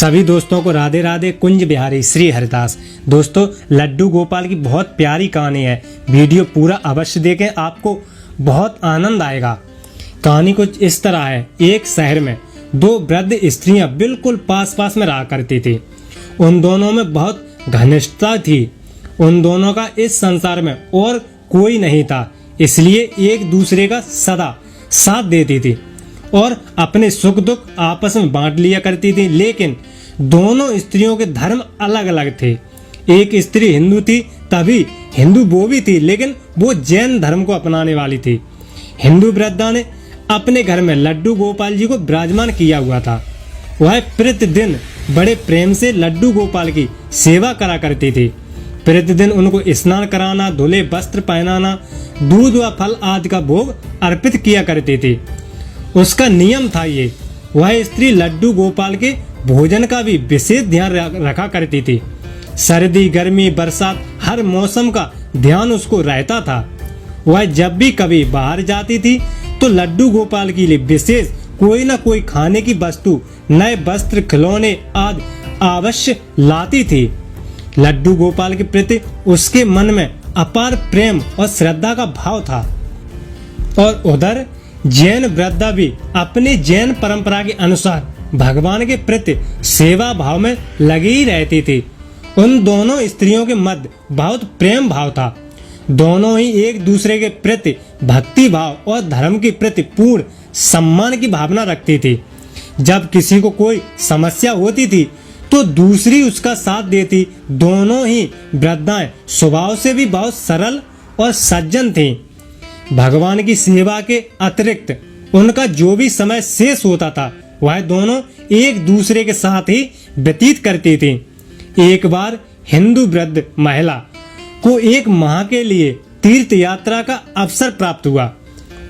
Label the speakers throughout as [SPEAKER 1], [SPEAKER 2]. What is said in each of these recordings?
[SPEAKER 1] सभी दोस्तों को राधे राधे। कुंज बिहारी श्री हरिदास। दोस्तों, लड्डू गोपाल की बहुत प्यारी कहानी है। वीडियो पूरा अवश्य देखें, आपको बहुत आनंद आएगा। कहानी कुछ इस तरह है। एक शहर में दो वृद्ध स्त्रियां बिल्कुल पास पास में रहा करती थी। उन दोनों में बहुत घनिष्ठता थी। उन दोनों का इस संसार में और कोई नहीं था, इसलिए एक दूसरे का सदा साथ देती थी और अपने सुख दुख आपस में बांट लिया करती थी। लेकिन दोनों स्त्रियों के धर्म अलग अलग थे। एक स्त्री हिंदू थी, तभी हिंदू वो भी थी, लेकिन वो जैन धर्म को अपनाने वाली थी। हिंदू वृद्धा ने अपने घर में लड्डू गोपाल जी को विराजमान किया हुआ था। वह प्रतिदिन बड़े प्रेम से लड्डू गोपाल की सेवा करा करती थी। प्रतिदिन उनको स्नान कराना, धुले वस्त्र पहनाना, दूध व फल आदि का भोग अर्पित किया करती थी। उसका नियम था ये। वह स्त्री लड्डू गोपाल के भोजन का भी विशेष ध्यान रखा करती थी। सर्दी, गर्मी, बरसात, हर मौसम का ध्यान उसको रहता था। वह जब भी कभी बाहर जाती थी तो लड्डू गोपाल के लिए विशेष कोई न कोई खाने की वस्तु, नए वस्त्र, खिलौने आदि अवश्य लाती थी। लड्डू गोपाल के प्रति उसके मन में अपार प्रेम और श्रद्धा का भाव था। और उधर जैन वृद्धा भी अपनी जैन परंपरा के अनुसार भगवान के प्रति सेवा भाव में लगी ही रहती थी। उन दोनों स्त्रियों के मध्य बहुत प्रेम भाव था। दोनों ही एक दूसरे के प्रति भक्ति भाव और धर्म के प्रति पूर्ण सम्मान की भावना रखती थी। जब किसी को कोई समस्या होती थी तो दूसरी उसका साथ देती। दोनों ही वृद्धाएं स्वभाव से भी बहुत सरल और सज्जन थीं। भगवान की सेवा के अतिरिक्त उनका जो भी समय शेष होता था वह दोनों एक दूसरे के साथ ही व्यतीत करती थीं। एक बार हिंदू वृद्ध महिला को एक माह के लिए तीर्थ यात्रा का अवसर प्राप्त हुआ।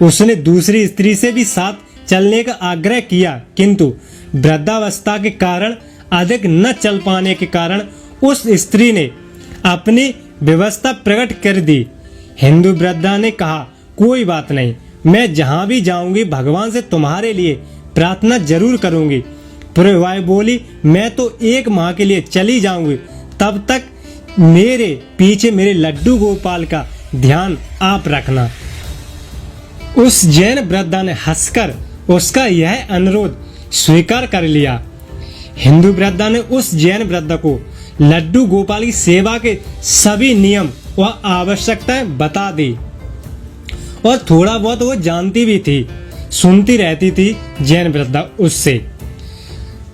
[SPEAKER 1] उसने दूसरी स्त्री से भी साथ चलने का आग्रह किया, किंतु वृद्धावस्था के कारण अधिक न चल पाने के कारण उस स्त्री ने अपनी व्यवस्था प्रकट कर दी। हिंदू वृद्धा ने कहा, कोई बात नहीं, मैं जहां भी जाऊंगी भगवान से तुम्हारे लिए प्रार्थना जरूर करूंगी। फिर वह बोली, मैं तो एक माह के लिए चली जाऊंगी, तब तक मेरे पीछे मेरे लड्डू गोपाल का ध्यान आप रखना। उस जैन वृद्धा ने हंसकर उसका यह अनुरोध स्वीकार कर लिया। हिंदू वृद्धा ने उस जैन वृद्धा को लड्डू गोपाल की सेवा के सभी नियम व आवश्यकताएं बता दी और थोड़ा बहुत वो जानती भी थी। सुनती रहती थी जैन वृद्धा उससे।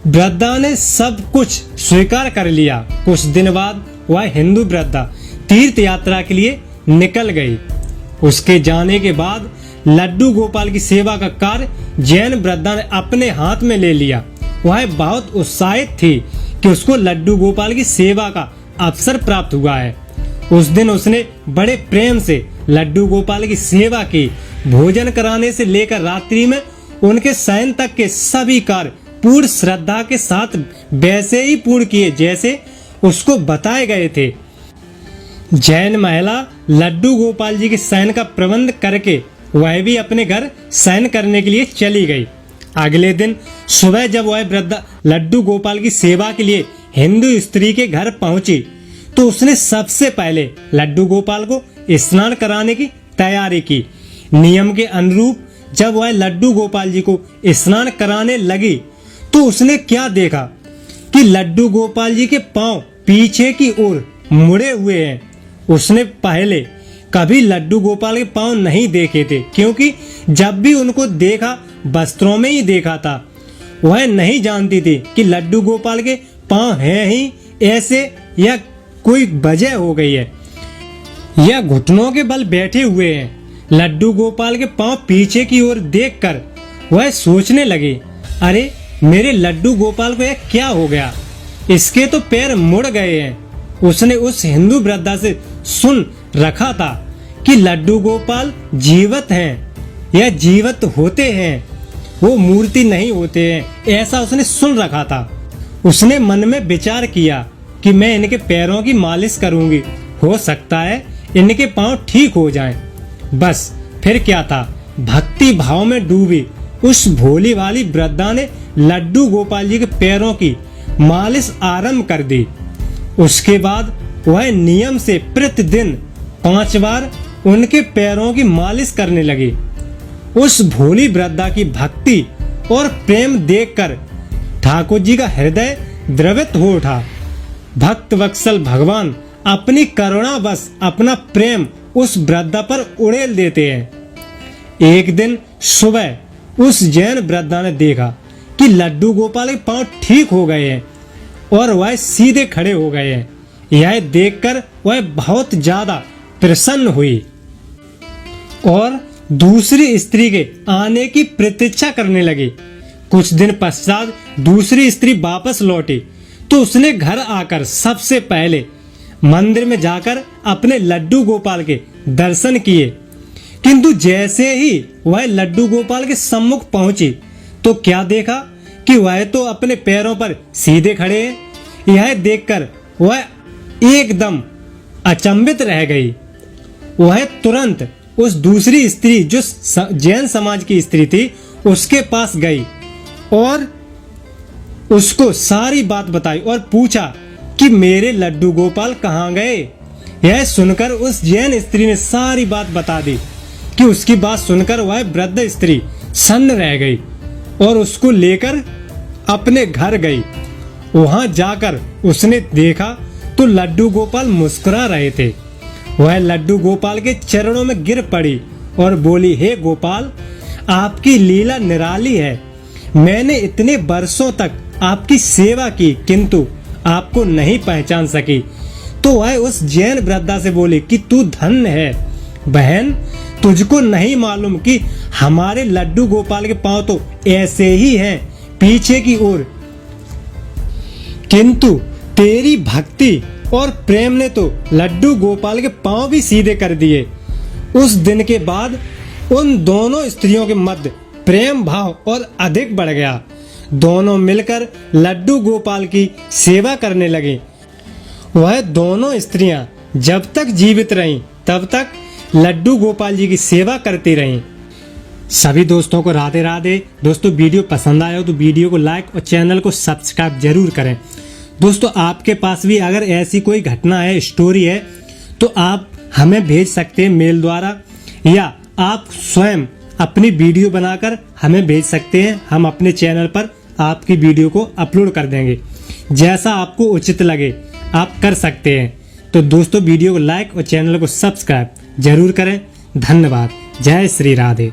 [SPEAKER 1] वृद्धा ने सब कुछ स्वीकार कर लिया। कुछ दिन बाद वह हिंदू वृद्धा तीर्थ यात्रा के लिए निकल गई। उसके जाने के बाद लड्डू गोपाल की सेवा का कार्य जैन वृद्धा ने अपने हाथ में ले लिया। वह बहुत उत्साहित थी कि उसको लड्डू गोपाल की सेवा का अवसर प्राप्त हुआ है। उस दिन उसने बड़े प्रेम से लड्डू गोपाल की सेवा की। भोजन कराने से लेकर रात्रि में उनके शयन तक के सभी कार्य पूर्ण श्रद्धा के साथ वैसे ही पूर्ण किए जैसे उसको बताए गए थे। जैन महिला लड्डू गोपाल जी के शयन का प्रबंध करके वह भी अपने घर शयन करने के लिए चली गई। अगले दिन सुबह जब वह वृद्धा लड्डू गोपाल की सेवा के लिए हिंदू स्त्री के घर पहुंची तो उसने सबसे पहले लड्डू गोपाल को स्नान कराने की तैयारी की। नियम के अनुरूप जब वह लड्डू गोपाल जी को स्नान कराने लगी तो उसने क्या देखा कि लड्डू गोपाल जी के पांव पीछे की ओर मुड़े हुए हैं। उसने पहले कभी लड्डू गोपाल के पांव नहीं देखे थे, क्योंकि जब भी उनको देखा वस्त्रों में ही देखा था। वह नहीं जानती थी कि लड्डू गोपाल के पांव हैं ही ऐसे या कोई वजह हो गई है या घुटनों के बल बैठे हुए हैं। लड्डू गोपाल के पांव पीछे की ओर देखकर वह सोचने लगी, अरे मेरे लड्डू गोपाल को यह क्या हो गया, इसके तो पैर मुड़ गए हैं। उसने उस हिंदू वृद्धा से सुन रखा था कि लड्डू गोपाल जीवित हैं या जीवित होते हैं, वो मूर्ति नहीं होते हैं, ऐसा उसने सुन रखा था। उसने मन में विचार किया कि मैं इनके पैरों की मालिश करूंगी, हो सकता है इनके पांव ठीक हो जाएं। बस फिर क्या था, भक्ति भाव में डूबी उस भोली वाली वृद्धा ने लड्डू गोपाल जी के पैरों की मालिश आरंभ कर दी। उसके बाद वह नियम से प्रतिदिन 5 बार उनके पैरों की मालिश करने लगी। उस भोली वृद्धा की भक्ति और प्रेम देखकर ठाकुर जी का हृदय द्रवित हो उठा। भक्त वत्सल भगवान अपनी करुणा बस अपना प्रेम उस वृद्धा पर उड़ेल देते हैं। एक दिन सुबह उस जैन वृद्धा ने देखा कि लड्डू गोपाल के पांव ठीक हो गए हैं और वह सीधे खड़े हो गए हैं। यह देखकर वह बहुत ज्यादा प्रसन्न हुई और दूसरी स्त्री के आने की प्रतीक्षा करने लगी। कुछ दिन पश्चात दूसरी स्त्री वापस लौटी तो उसने घर आकर सबसे पहले मंदिर में जाकर अपने लड्डू गोपाल के दर्शन किए, किंतु जैसे ही वह लड्डू गोपाल के सम्मुख पहुंची तो क्या देखा कि वह तो अपने पैरों पर सीधे खड़े हैं। यह देखकर वह एकदम अचंभित रह गई। वह तुरंत उस दूसरी स्त्री जो जैन समाज की स्त्री थी उसके पास गई और उसको सारी बात बताई और पूछा कि मेरे लड्डू गोपाल कहाँ गए। यह सुनकर उस जैन स्त्री ने सारी बात बता दी कि उसकी बात सुनकर वह वृद्ध स्त्री सन्न रह गई और उसको लेकर अपने घर गई। वहां जाकर उसने देखा तो लड्डू गोपाल मुस्कुरा रहे थे। वह लड्डू गोपाल के चरणों में गिर पड़ी और बोली, हे गोपाल, आपकी लीला निराली है। मैंने इतने वर्षों तक आपकी सेवा की किंतु आपको नहीं पहचान सकी। तो वह उस जैन वृद्धा से बोली कि तू धन्य है बहन, तुझको नहीं मालूम कि हमारे लड्डू गोपाल के पांव तो ऐसे ही हैं पीछे की ओर, किंतु तेरी भक्ति और प्रेम ने तो लड्डू गोपाल के पांव भी सीधे कर दिए। उस दिन के बाद उन दोनों स्त्रियों के मध्य प्रेम भाव और अधिक बढ़ गया। दोनों मिलकर लड्डू गोपाल की सेवा करने लगी। वह दोनों स्त्रियां जब तक जीवित रहीं तब तक लड्डू गोपाल जी की सेवा करती रहीं। सभी दोस्तों को राधे राधे। दोस्तों वीडियो पसंद आया हो तो वीडियो को लाइक और चैनल को सब्सक्राइब जरूर करें। दोस्तों आपके पास भी अगर ऐसी कोई घटना है, स्टोरी है, तो आप हमें भेज सकते हैं मेल द्वारा या आप स्वयं अपनी वीडियो बनाकर हमें भेज सकते हैं। हम अपने चैनल पर आपकी वीडियो को अपलोड कर देंगे। जैसा आपको उचित लगे आप कर सकते हैं। तो दोस्तों वीडियो को लाइक और चैनल को सब्सक्राइब जरूर करें। धन्यवाद। जय श्री राधे।